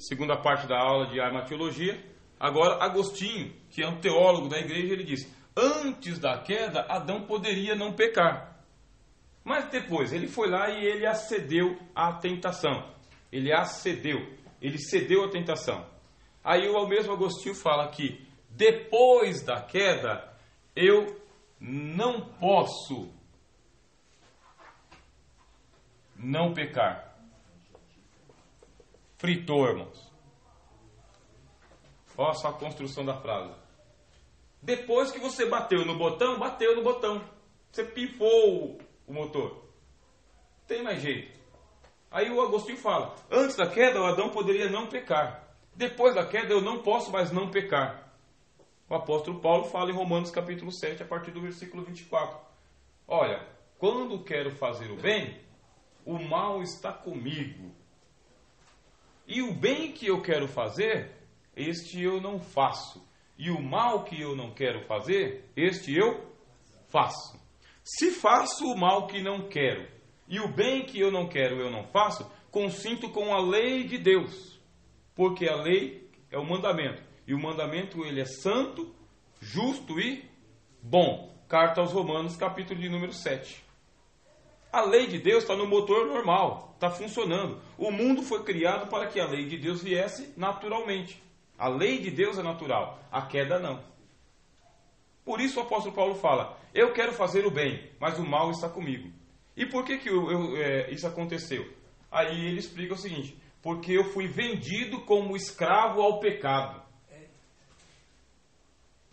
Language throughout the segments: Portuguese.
segunda parte da aula de Arma Teologia. Agora, Agostinho, que é um teólogo da igreja, ele diz: antes da queda, Adão poderia não pecar. Mas depois, ele foi lá e ele acedeu à tentação. Ele cedeu à tentação. Aí o mesmo Agostinho fala que depois da queda, eu não posso não pecar. Fritou, irmãos. Olha só a construção da frase. Depois que você bateu no botão. Você pifou o motor. Não tem mais jeito. Aí o Agostinho fala: antes da queda, o Adão poderia não pecar. Depois da queda, eu não posso mais não pecar. O apóstolo Paulo fala em Romanos capítulo 7, a partir do versículo 24. Olha, quando quero fazer o bem, o mal está comigo. E o bem que eu quero fazer, este eu não faço. E o mal que eu não quero fazer, este eu faço. Se faço o mal que não quero, e o bem que eu não quero eu não faço, consinto com a lei de Deus. Porque a lei é o mandamento. E o mandamento, ele é santo, justo e bom. Carta aos Romanos, capítulo de número 7. A lei de Deus está no motor normal, está funcionando. O mundo foi criado para que a lei de Deus viesse naturalmente. A lei de Deus é natural, a queda não. Por isso o apóstolo Paulo fala: eu quero fazer o bem, mas o mal está comigo. E por que isso aconteceu? Aí ele explica o seguinte: porque eu fui vendido como escravo ao pecado.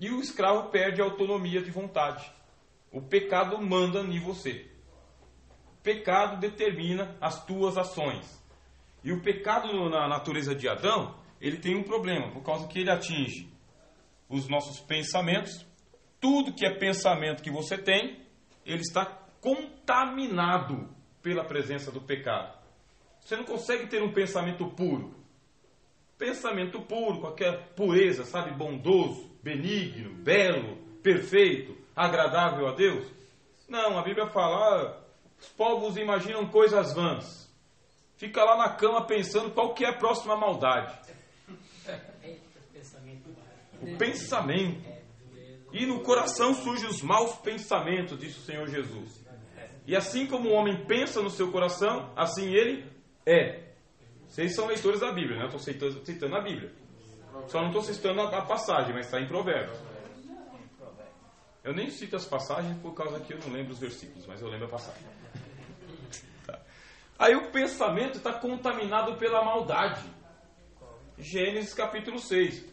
E o escravo perde a autonomia de vontade. O pecado manda em você. O pecado determina as tuas ações. E o pecado na natureza de Adão, ele tem um problema, por causa que ele atinge os nossos pensamentos. Tudo que é pensamento que você tem, ele está contaminado pela presença do pecado. Você não consegue ter um pensamento puro. Pensamento puro, qualquer pureza, sabe? Bondoso, benigno, belo, perfeito, agradável a Deus. Não, a Bíblia fala: os povos imaginam coisas vãs. Fica lá na cama pensando qual que é a próxima maldade. O pensamento. E no coração surgem os maus pensamentos, disse o Senhor Jesus. E assim como o homem pensa no seu coração, assim ele é. Vocês são leitores da Bíblia, né? Eu estou citando a Bíblia. Só não estou citando a passagem, mas está em Provérbios. Eu nem cito as passagens por causa que eu não lembro os versículos, mas eu lembro a passagem. Tá. Aí o pensamento está contaminado pela maldade. Gênesis capítulo 6.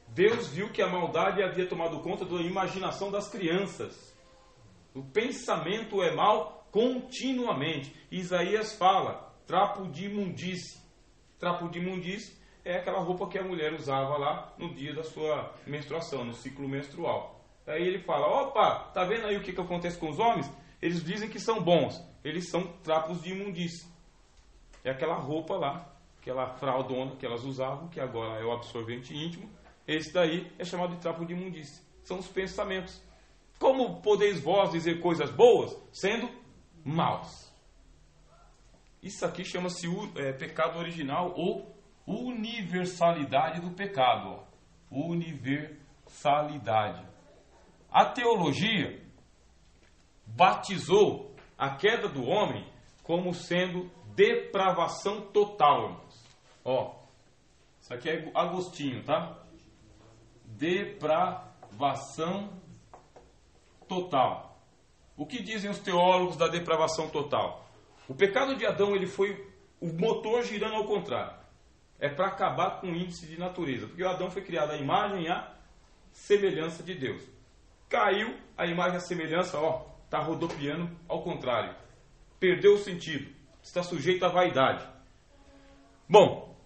Deus viu que a maldade havia tomado conta da imaginação das crianças. O pensamento é mau continuamente. Isaías fala: trapo de imundície. Trapo de imundície é aquela roupa que a mulher usava lá no dia da sua menstruação, no ciclo menstrual. Aí ele fala: opa, tá vendo aí o que acontece com os homens? Eles dizem que são bons, eles são trapos de imundície. É aquela roupa lá, aquela fraldona que elas usavam, que agora é o absorvente íntimo. Esse daí é chamado de trapo de imundície. São os pensamentos. Como podeis vós dizer coisas boas, sendo maus? Isso aqui chama-se pecado original ou universalidade do pecado. Ó. Universalidade. A teologia batizou a queda do homem como sendo depravação total, irmãos. Ó, isso aqui é Agostinho, tá? Depravação total. O que dizem os teólogos da depravação total? O pecado de Adão, ele foi o motor girando ao contrário. É para acabar com o índice de natureza. Porque o Adão foi criado à imagem e à semelhança de Deus. Caiu a imagem e a semelhança, está rodopiando ao contrário. Perdeu o sentido. Está sujeito à vaidade. Bom,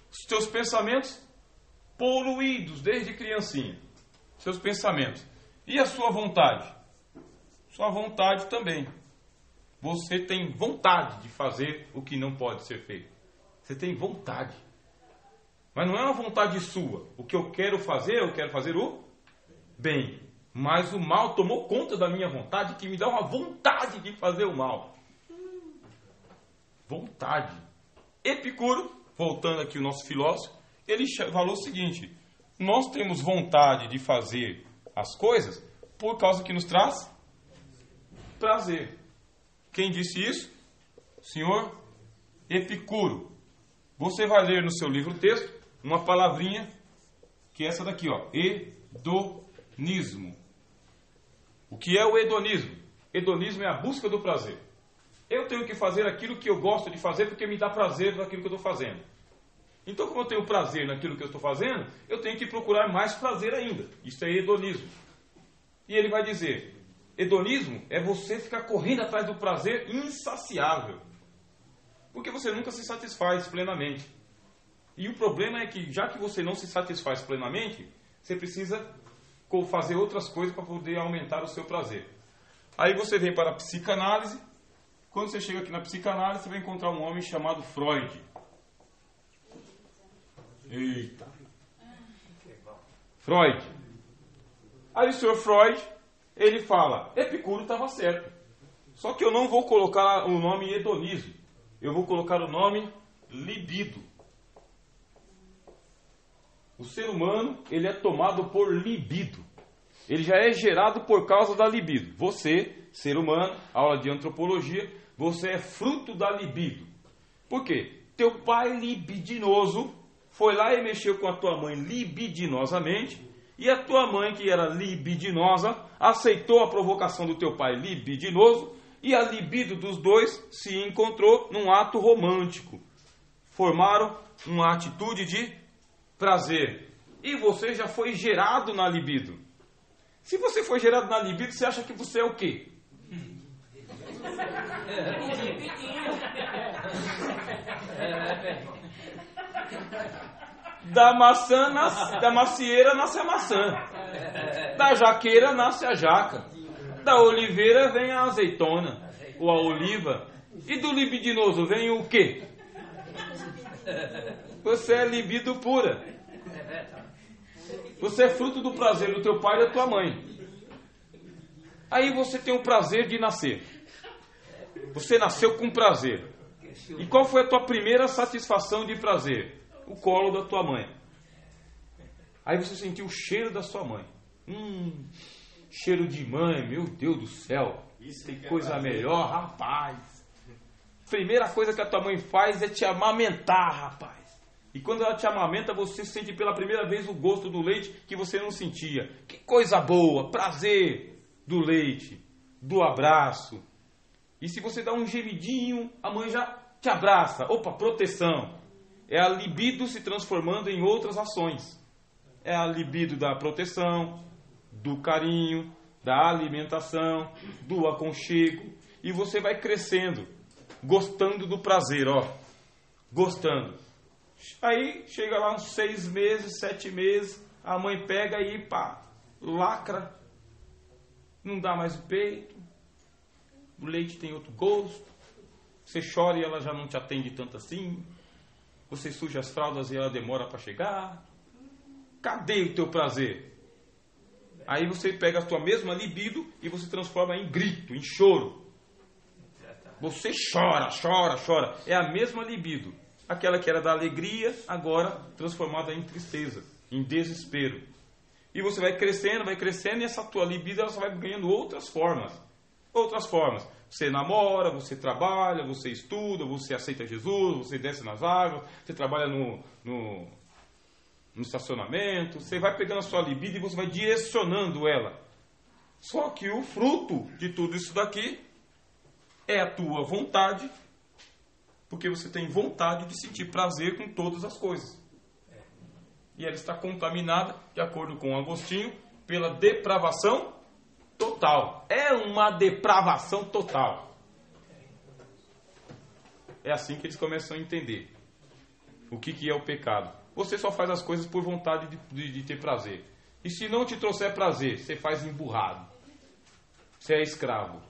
os teus pensamentos poluídos desde criancinha. Seus pensamentos. E a sua vontade? Sua vontade também. Você tem vontade de fazer o que não pode ser feito. Você tem vontade. Mas não é uma vontade sua. O que eu quero fazer o bem. Mas o mal tomou conta da minha vontade, que me dá uma vontade de fazer o mal. Vontade. Epicuro voltando aqui o nosso filósofo, ele falou o seguinte: nós temos vontade de fazer as coisas por causa que nos traz prazer. Quem disse isso? Senhor Epicuro. Você vai ler no seu livro texto uma palavrinha que é essa daqui, ó, hedonismo. O que é o hedonismo? Hedonismo é a busca do prazer. Eu tenho que fazer aquilo que eu gosto de fazer porque me dá prazer naquilo que eu estou fazendo. Então, como eu tenho prazer naquilo que eu estou fazendo, eu tenho que procurar mais prazer ainda. Isso é hedonismo. E ele vai dizer, hedonismo é você ficar correndo atrás do prazer insaciável. Porque você nunca se satisfaz plenamente. E o problema é que, já que você não se satisfaz plenamente, você precisa fazer outras coisas para poder aumentar o seu prazer. Aí você vem para a psicanálise. Quando você chega aqui na psicanálise, você vai encontrar um homem chamado Freud. Eita! Freud. Aí o senhor Freud, ele fala, Epicuro estava certo. Só que eu não vou colocar o nome hedonismo. Eu vou colocar o nome libido. O ser humano, ele é tomado por libido. Ele já é gerado por causa da libido. Você, ser humano, aula de antropologia, você é fruto da libido. Por quê? Teu pai libidinoso foi lá e mexeu com a tua mãe libidinosamente, e a tua mãe, que era libidinosa, aceitou a provocação do teu pai libidinoso, e a libido dos dois se encontrou num ato romântico. Formaram uma atitude de prazer. E você já foi gerado na libido. Se você foi gerado na libido, você acha que você é o quê? Da macieira nasce a maçã. Da jaqueira nasce a jaca. Da oliveira vem a azeitona, ou a oliva. E do libidinoso vem o quê? Você é libido pura. Você é fruto do prazer do teu pai e da tua mãe. Aí você tem o prazer de nascer. Você nasceu com prazer. E qual foi a tua primeira satisfação de prazer? O colo da tua mãe. Aí você sentiu o cheiro da sua mãe. Cheiro de mãe, meu Deus do céu. Isso tem coisa melhor, rapaz. Primeira coisa que a tua mãe faz é te amamentar, rapaz. E quando ela te amamenta, você sente pela primeira vez o gosto do leite que você não sentia. Que coisa boa, prazer do leite, do abraço. E se você dá um gemidinho, a mãe já te abraça. Opa, proteção. É a libido se transformando em outras ações. É a libido da proteção, do carinho, da alimentação, do aconchego. E você vai crescendo, gostando do prazer, ó. Gostando. Aí chega lá uns 6 meses, 7 meses, a mãe pega e pá, lacra. Não dá mais o peito. O leite tem outro gosto. Você chora e ela já não te atende tanto assim. Você suja as fraldas e ela demora para chegar. Cadê o teu prazer? Aí você pega a tua mesma libido e você transforma em grito, em choro. Você chora, chora, chora. É a mesma libido. Aquela que era da alegria, agora transformada em tristeza, em desespero. E você vai crescendo, e essa tua libido ela só vai ganhando outras formas. Outras formas. Você namora, você trabalha, você estuda, você aceita Jesus, você desce nas águas, você trabalha no estacionamento, você vai pegando a sua libido e você vai direcionando ela. Só que o fruto de tudo isso daqui é a tua vontade, porque você tem vontade de sentir prazer com todas as coisas. E ela está contaminada, de acordo com Agostinho, pela depravação total. É uma depravação total. É assim que eles começam a entender o que é o pecado. Você só faz as coisas por vontade de ter prazer. E se não te trouxer prazer, você faz emburrado. Você é escravo.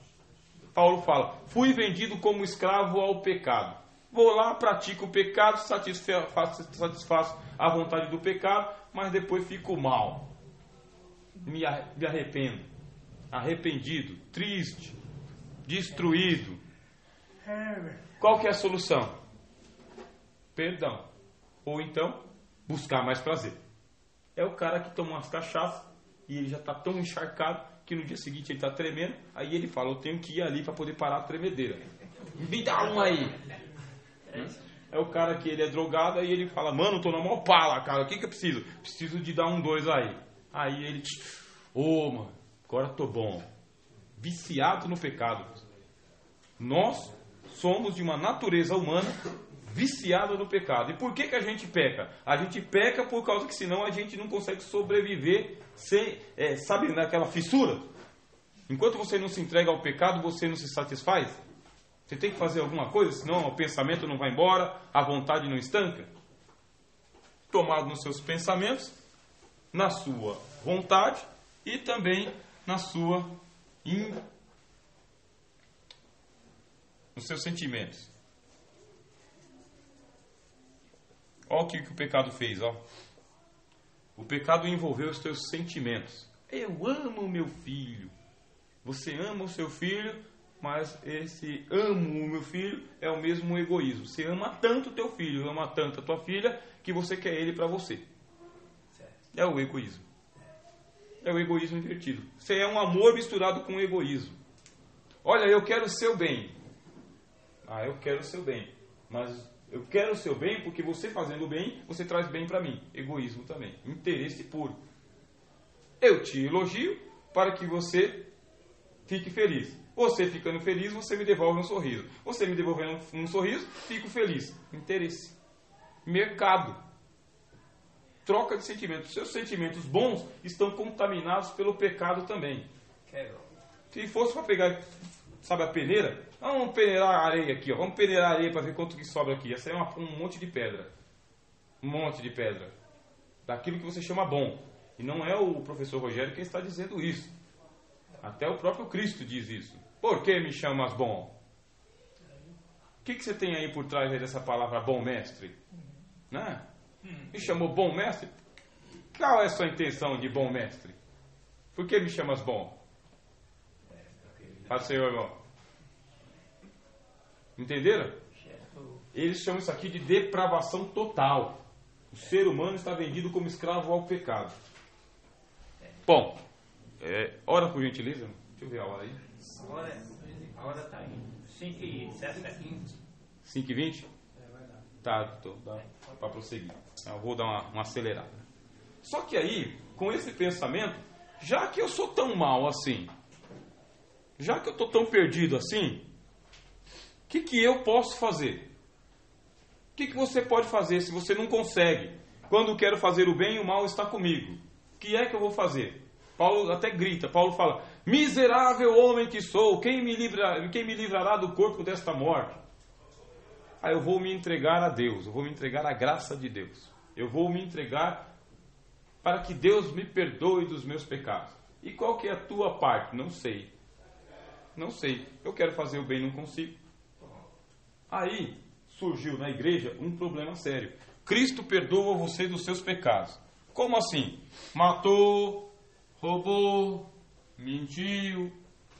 Paulo fala, fui vendido como escravo ao pecado. Vou lá, pratico o pecado, satisfaço a vontade do pecado, mas depois fico mal. Me arrependo. Arrependido, triste, destruído. Qual que é a solução? Perdão. ou então buscar mais prazer. É o cara que toma umas cachaças e ele já está tão encharcado que no dia seguinte ele está tremendo, aí ele fala, eu tenho que ir ali para poder parar a tremedeira. Me dá um aí. É o cara que ele é drogado, aí ele fala, mano, tô na maior pala, cara, o que eu preciso? Preciso de dar 1, 2 aí. Aí ele, mano, agora tô bom. Viciado no pecado. Nós somos de uma natureza humana viciada no pecado. E por que a gente peca? A gente peca por causa que senão a gente não consegue sobreviver sem, sabe, naquela fissura. Enquanto você não se entrega ao pecado, você não se satisfaz. Você tem que fazer alguma coisa, senão o pensamento não vai embora, a vontade não estanca. Tomado nos seus pensamentos, na sua vontade e também na sua nos seus sentimentos. Olha o que o pecado fez, ó. O pecado envolveu os teus sentimentos. Eu amo o meu filho. Você ama o seu filho, mas esse amo o meu filho é o mesmo egoísmo. Você ama tanto o teu filho, ama tanto a tua filha, que você quer ele para você. É o egoísmo. É o egoísmo invertido. Você é um amor misturado com egoísmo. Olha, eu quero o seu bem. Eu quero o seu bem. Mas eu quero o seu bem porque você fazendo bem, você traz bem para mim. Egoísmo também. Interesse puro. Eu te elogio para que você fique feliz. Você ficando feliz, você me devolve um sorriso. Você me devolvendo um sorriso, fico feliz. Interesse. Mercado. Troca de sentimentos. Seus sentimentos bons estão contaminados pelo pecado também. Se fosse para pegar, sabe, a peneira, vamos peneirar a areia aqui, ó. Vamos peneirar a areia para ver quanto que sobra aqui. Essa é um monte de pedra. Um monte de pedra. Daquilo que você chama bom. E não é o professor Rogério quem está dizendo isso. Até o próprio Cristo diz isso. Por que me chamas bom? O que você tem aí por trás aí dessa palavra bom mestre? Né? Me chamou bom mestre? Qual é a sua intenção de bom mestre? Por que me chamas bom? Fala, Senhor, irmão. Entenderam? Eles chamam isso aqui de depravação total. O ser humano está vendido como escravo ao pecado. Bom, hora por gentileza. Deixa eu ver a hora aí. A hora está aí. 5h17. 5h20? Tá, dá para prosseguir. Eu vou dar uma acelerada. Só que aí, com esse pensamento, já que eu sou tão mal assim, já que eu estou tão perdido assim, o que eu posso fazer? O que você pode fazer se você não consegue? Quando quero fazer o bem, o mal está comigo. O que é que eu vou fazer? Paulo até grita, Paulo fala, miserável homem que sou, quem me livrará do corpo desta morte? Eu vou me entregar a Deus, eu vou me entregar à graça de Deus. Eu vou me entregar para que Deus me perdoe dos meus pecados. E qual que é a tua parte? Não sei. Não sei. Eu quero fazer o bem, não consigo. Aí surgiu na igreja um problema sério. Cristo perdoa você dos seus pecados. Como assim? Matou, roubou, mentiu,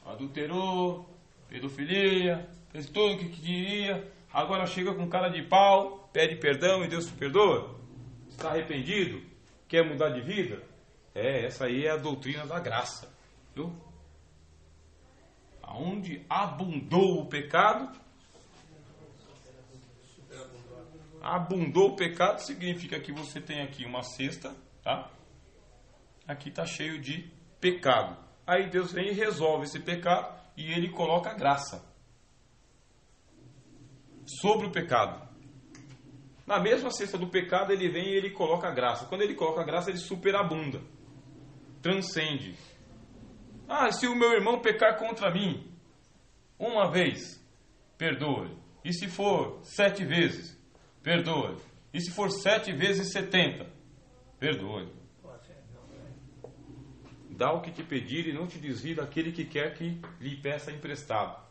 adulterou, pedofilia, fez tudo o que queria. Agora chega com cara de pau, pede perdão e Deus te perdoa. Está arrependido? Quer mudar de vida? Essa aí é a doutrina da graça. Viu? Aonde abundou o pecado, abundou o pecado significa que você tem aqui uma cesta, tá? Aqui está cheio de pecado. Aí Deus vem e resolve esse pecado e Ele coloca a graça sobre o pecado. Na mesma cesta do pecado, Ele vem e Ele coloca a graça. Quando Ele coloca a graça, Ele superabunda, transcende. Se o meu irmão pecar contra mim uma vez, perdoa. E se for 7 vezes, perdoa. E se for 7 vezes 70, perdoa. Dá o que te pedir e não te desvie daquele que quer que lhe peça emprestado.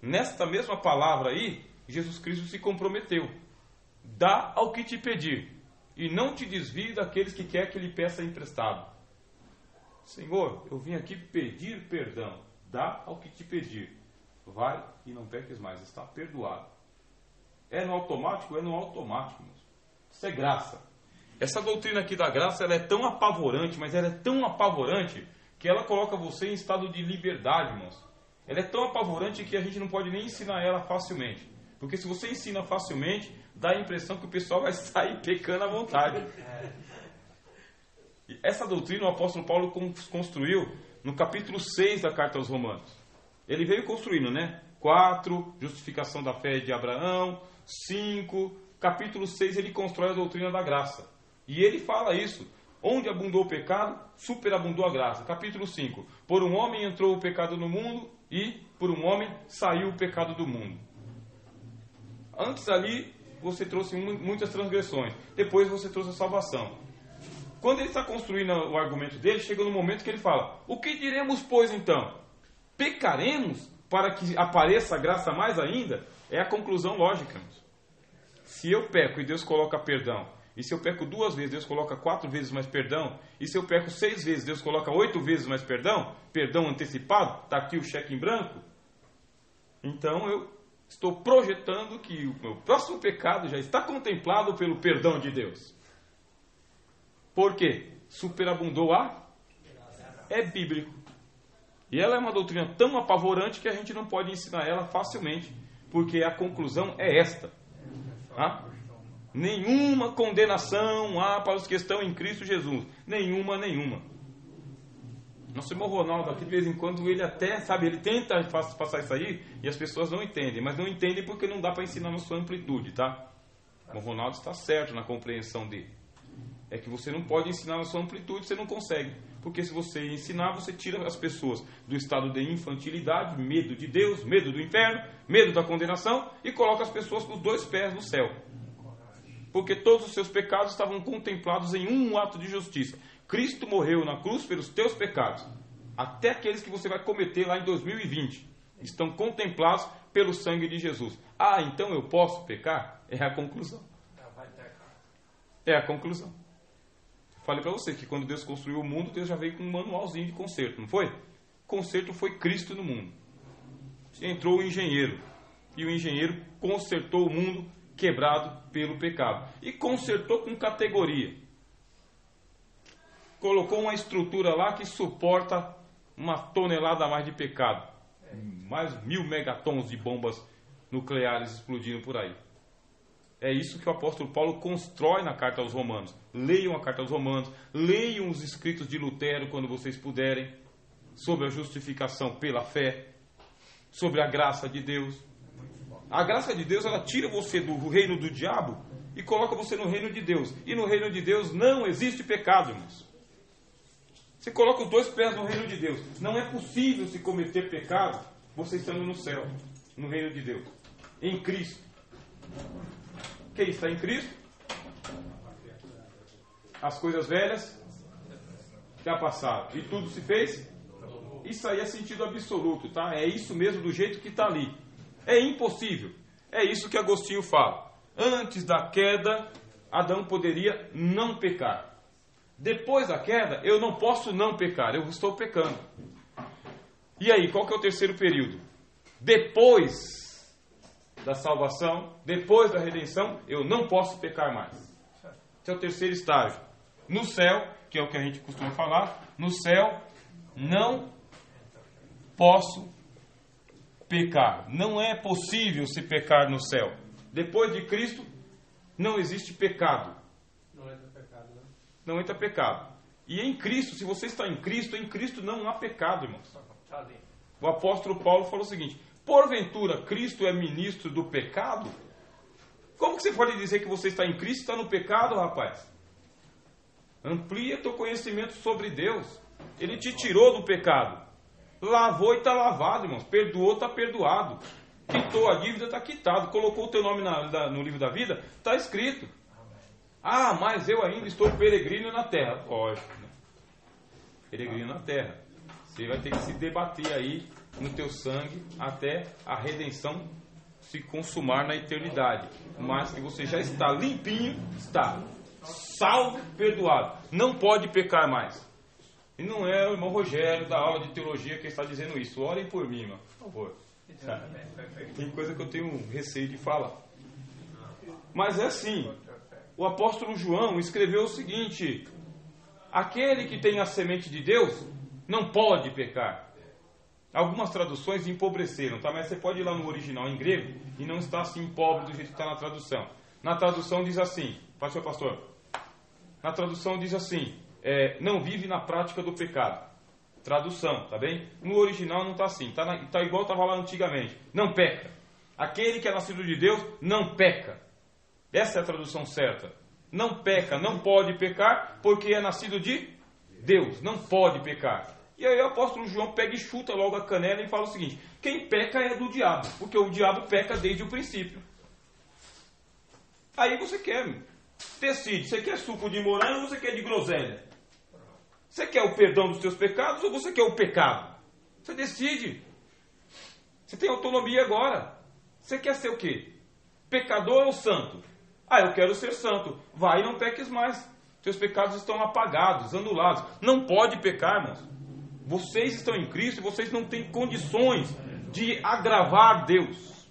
Nesta mesma palavra aí, Jesus Cristo se comprometeu. Dá ao que te pedir e não te desvie daqueles que quer que lhe peça emprestado. Senhor, eu vim aqui pedir perdão. Dá ao que te pedir. Vai e não peques mais. Está perdoado. É no automático? É no automático, moço. Isso é graça. Essa doutrina aqui da graça, ela é tão apavorante, mas ela é tão apavorante que ela coloca você em estado de liberdade, irmãos. Ela é tão apavorante que a gente não pode nem ensinar ela facilmente. Porque se você ensina facilmente, dá a impressão que o pessoal vai sair pecando à vontade. E essa doutrina o apóstolo Paulo construiu no capítulo 6 da carta aos Romanos. Ele veio construindo, né? 4, justificação da fé de Abraão. 5, capítulo 6 ele constrói a doutrina da graça. E ele fala isso. Onde abundou o pecado, superabundou a graça. Capítulo 5. Por um homem entrou o pecado no mundo e por um homem saiu o pecado do mundo. Antes ali você trouxe muitas transgressões. Depois você trouxe a salvação. Quando ele está construindo o argumento dele, chega no momento que ele fala: o que diremos, pois, então? Pecaremos para que apareça a graça mais ainda? É a conclusão lógica. Se eu peco e Deus coloca perdão, e se eu peco 2 vezes, Deus coloca 4 vezes mais perdão, e se eu peco 6 vezes, Deus coloca 8 vezes mais perdão, perdão antecipado, está aqui o cheque em branco, então eu estou projetando que o meu próximo pecado já está contemplado pelo perdão de Deus. Por quê? Superabundou a... É bíblico. E ela é uma doutrina tão apavorante que a gente não pode ensinar ela facilmente, porque a conclusão é esta. Nenhuma condenação há para os que estão em Cristo Jesus. Nenhuma. Nosso irmão Ronaldo aqui, de vez em quando, ele até, sabe, ele tenta passar isso aí e as pessoas não entendem. Mas não entendem porque não dá para ensinar na sua amplitude, tá? O Ronaldo está certo na compreensão dele. É que você não pode ensinar na sua amplitude, você não consegue. Porque se você ensinar, você tira as pessoas do estado de infantilidade, medo de Deus, medo do inferno, medo da condenação, e coloca as pessoas com os 2 pés no céu. Porque todos os seus pecados estavam contemplados em um ato de justiça. Cristo morreu na cruz pelos teus pecados. Até aqueles que você vai cometer lá em 2020 estão contemplados pelo sangue de Jesus. Ah, então eu posso pecar? É a conclusão. É a conclusão. Falei para você que quando Deus construiu o mundo, Deus já veio com um manualzinho de conserto, não foi? Conserto foi Cristo no mundo. Entrou o engenheiro. E o engenheiro consertou o mundo quebrado pelo pecado. E consertou com categoria. Colocou uma estrutura lá que suporta 1 tonelada a mais de pecado. Mais 1000 megatons de bombas nucleares explodindo por aí. É isso que o apóstolo Paulo constrói na carta aos Romanos. Leiam a carta aos Romanos, leiam os escritos de Lutero quando vocês puderem, sobre a justificação pela fé, sobre a graça de Deus. A graça de Deus, ela tira você do reino do diabo e coloca você no reino de Deus. E no reino de Deus não existe pecado, irmãos. Você coloca os 2 pés no reino de Deus. Não é possível se cometer pecado você estando no céu, no reino de Deus, em Cristo. Quem está em Cristo? As coisas velhas já passaram e tudo se fez. Isso aí é sentido absoluto, tá? É isso mesmo do jeito que está ali. É impossível. É isso que Agostinho fala. Antes da queda, Adão poderia não pecar. Depois da queda, eu não posso não pecar. Eu estou pecando. E aí, qual que é o terceiro período? Depois da salvação, depois da redenção, eu não posso pecar mais. Esse é o terceiro estágio. No céu, que é o que a gente costuma falar, no céu não posso pecar. Não é possível se pecar no céu. Depois de Cristo, não existe pecado. Não entra pecado, né? Não entra pecado. E em Cristo, se você está em Cristo não há pecado, irmãos. O apóstolo Paulo falou o seguinte: porventura Cristo é ministro do pecado? Como que você pode dizer que você está em Cristo e está no pecado, rapaz? Amplia teu conhecimento sobre Deus. Ele te tirou do pecado. Lavou e está lavado, irmãos. Perdoou, está perdoado. Quitou a dívida, está quitado. Colocou o teu nome no livro da vida, está escrito. Ah, mas eu ainda estou peregrino na terra. Lógico, né? Peregrino na terra. Você vai ter que se debater aí no teu sangue até a redenção se consumar na eternidade. Mas que você já está limpinho, está salvo, perdoado. Não pode pecar mais. E não é o irmão Rogério da aula de teologia que está dizendo isso. Orem por mim, irmão, por favor. Tem coisa que eu tenho receio de falar. Mas é assim. o apóstolo João escreveu o seguinte: aquele que tem a semente de Deus não pode pecar. Algumas traduções empobreceram, tá? Mas você pode ir lá no original em grego e não está assim pobre do jeito que está na tradução. Na tradução diz assim, pastor, na tradução diz assim, não vive na prática do pecado. Tradução, tá bem? No original não está assim, tá igual estava lá antigamente. Não peca. Aquele que é nascido de Deus não peca. Essa é a tradução certa. Não peca, não pode pecar, porque é nascido de Deus. Não pode pecar. E aí o apóstolo João pega e chuta logo a canela e fala o seguinte: quem peca é do diabo, porque o diabo peca desde o princípio. Aí você decide, você quer suco de morango ou você quer de groselha? Você quer o perdão dos seus pecados ou você quer o pecado? Você decide. Você tem autonomia agora. Você quer ser o quê? Pecador ou santo? Eu quero ser santo. Vai e não peques mais. Seus pecados estão apagados, anulados. Não pode pecar, irmãos. Vocês estão em Cristo e vocês não têm condições de agravar Deus.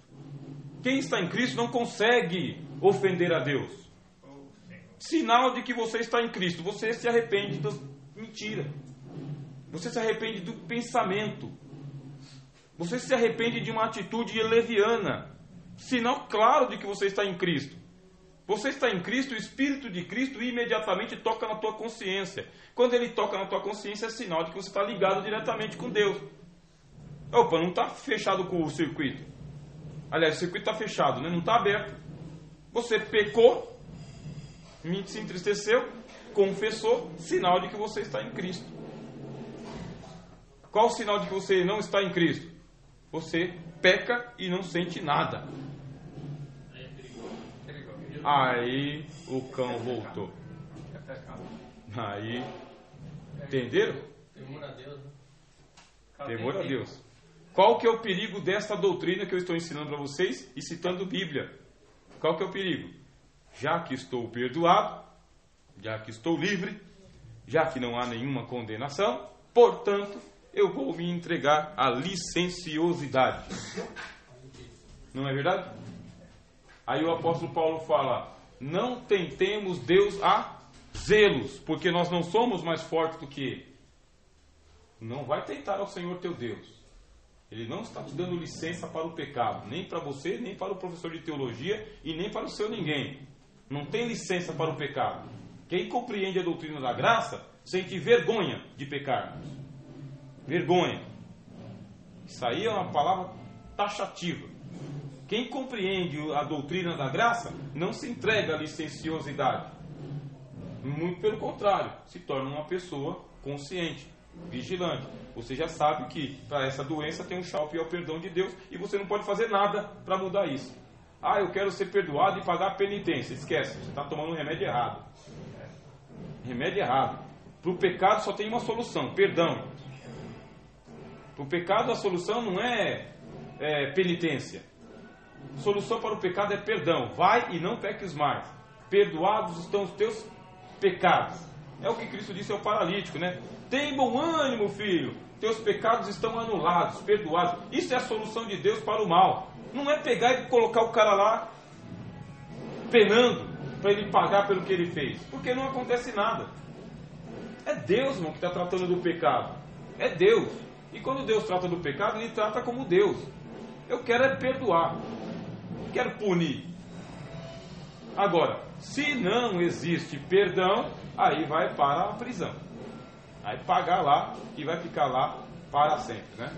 Quem está em Cristo não consegue ofender a Deus. Sinal de que você está em Cristo. Você se arrepende da mentira. Você se arrepende do pensamento. Você se arrepende de uma atitude leviana. Sinal claro de que você está em Cristo. Você está em Cristo, o Espírito de Cristo imediatamente toca na tua consciência. Quando ele toca na tua consciência, é sinal de que você está ligado diretamente com Deus. Opa, não está fechado com o circuito. Aliás, o circuito está fechado, né? Não está aberto. Você pecou, se entristeceu, confessou, sinal de que você está em Cristo. Qual o sinal de que você não está em Cristo? Você peca e não sente nada. Aí o cão voltou. Aí, entenderam? Temor a Deus, né? Temor a Deus. Qual que é o perigo dessa doutrina que eu estou ensinando para vocês e citando Bíblia? Qual que é o perigo? Já que estou perdoado, já que estou livre, já que não há nenhuma condenação, portanto, eu vou me entregar à licenciosidade. Não é verdade? Aí o apóstolo Paulo fala: não tentemos Deus a zelos, porque nós não somos mais fortes do que Ele. Não vai tentar ao Senhor teu Deus. Ele não está te dando licença para o pecado, nem para você, nem para o professor de teologia e nem para o seu ninguém. Não tem licença para o pecado. Quem compreende a doutrina da graça sente vergonha de pecar. Vergonha. Isso aí é uma palavra taxativa. Quem compreende a doutrina da graça não se entrega à licenciosidade. Muito pelo contrário, se torna uma pessoa consciente, vigilante. Você já sabe que para essa doença tem um chave ao perdão de Deus e você não pode fazer nada para mudar isso. Eu quero ser perdoado e pagar a penitência. Esquece, você está tomando um remédio errado. Remédio errado. Para o pecado só tem uma solução: perdão. Para o pecado a solução não é penitência. Solução para o pecado é perdão. Vai e não peques mais. Perdoados estão os teus pecados. É o que Cristo disse ao paralítico, né? Tem bom ânimo, filho. Teus pecados estão anulados, perdoados. Isso é a solução de Deus para o mal. Não é pegar e colocar o cara lá penando para ele pagar pelo que ele fez. Porque não acontece nada. É Deus, irmão, que está tratando do pecado. É Deus. E quando Deus trata do pecado, Ele trata como Deus. Eu quero é perdoar. Quero punir. Agora, se não existe perdão, aí vai para a prisão. Aí pagar lá e vai ficar lá para sempre, né?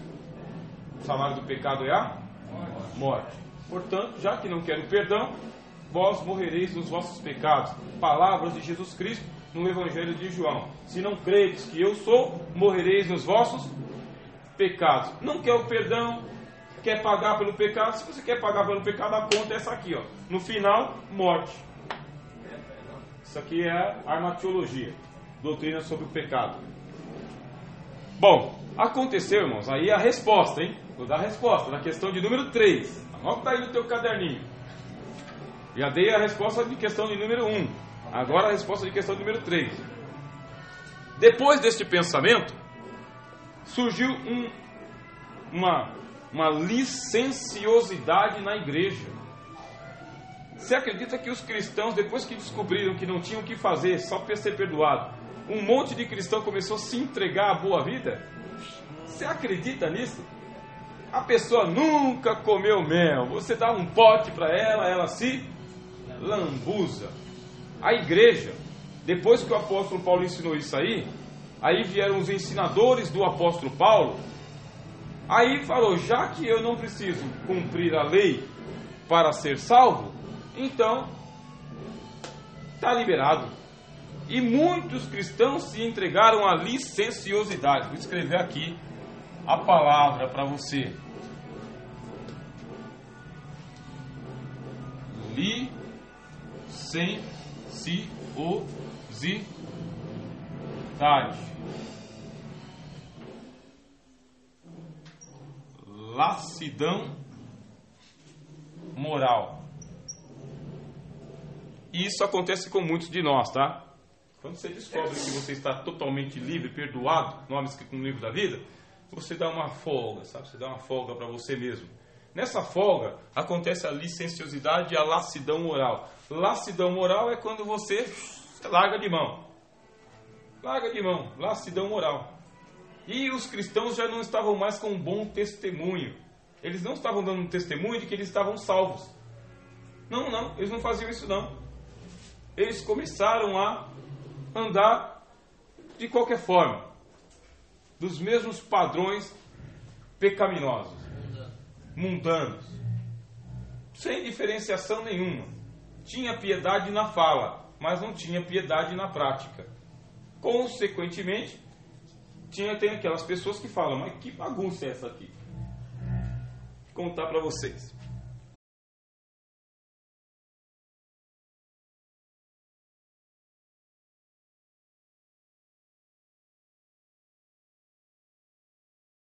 O salário do pecado é a morte. Portanto, já que não quero perdão, vós morrereis nos vossos pecados. Palavras de Jesus Cristo no Evangelho de João. Se não credes que eu sou, morrereis nos vossos pecados. Não quer o perdão, quer pagar pelo pecado. Se você quer pagar pelo pecado, a conta é essa aqui, ó. No final, morte. Isso aqui é a armatiologia, doutrina sobre o pecado. Bom, aconteceu, irmãos, aí a resposta, hein? Vou dar a resposta na questão de número 3. Anota aí no teu caderninho. Já dei a resposta de questão de número 1. Agora a resposta de questão de número 3. Depois deste pensamento, surgiu uma licenciosidade na igreja. Você acredita que os cristãos, depois que descobriram que não tinham o que fazer só para ser perdoado, um monte de cristão começou a se entregar à boa vida? Você acredita nisso? A pessoa nunca comeu mel, você dá um pote para ela, ela se lambuza. A igreja, depois que o apóstolo Paulo ensinou isso aí vieram os ensinadores do apóstolo Paulo, aí falou, já que eu não preciso cumprir a lei para ser salvo, então está liberado. E muitos cristãos se entregaram à licenciosidade. Vou escrever aqui a palavra para você. Licenciosidade. Lassidão moral. E isso acontece com muitos de nós, tá? Quando você descobre que você está totalmente livre, perdoado, nome escrito no livro da vida, você dá uma folga, sabe? Você dá uma folga para você mesmo. Nessa folga acontece a licenciosidade e a lassidão moral. Lassidão moral é quando você larga de mão. Larga de mão, lassidão moral. E os cristãos já não estavam mais com um bom testemunho. Eles não estavam dando um testemunho de que eles estavam salvos. Não, eles não faziam isso não. Eles começaram a andar de qualquer forma, dos mesmos padrões pecaminosos, mundanos, sem diferenciação nenhuma. Tinha piedade na fala, mas não tinha piedade na prática. Consequentemente, tem aquelas pessoas que falam, mas que bagunça é essa aqui? Vou contar para vocês.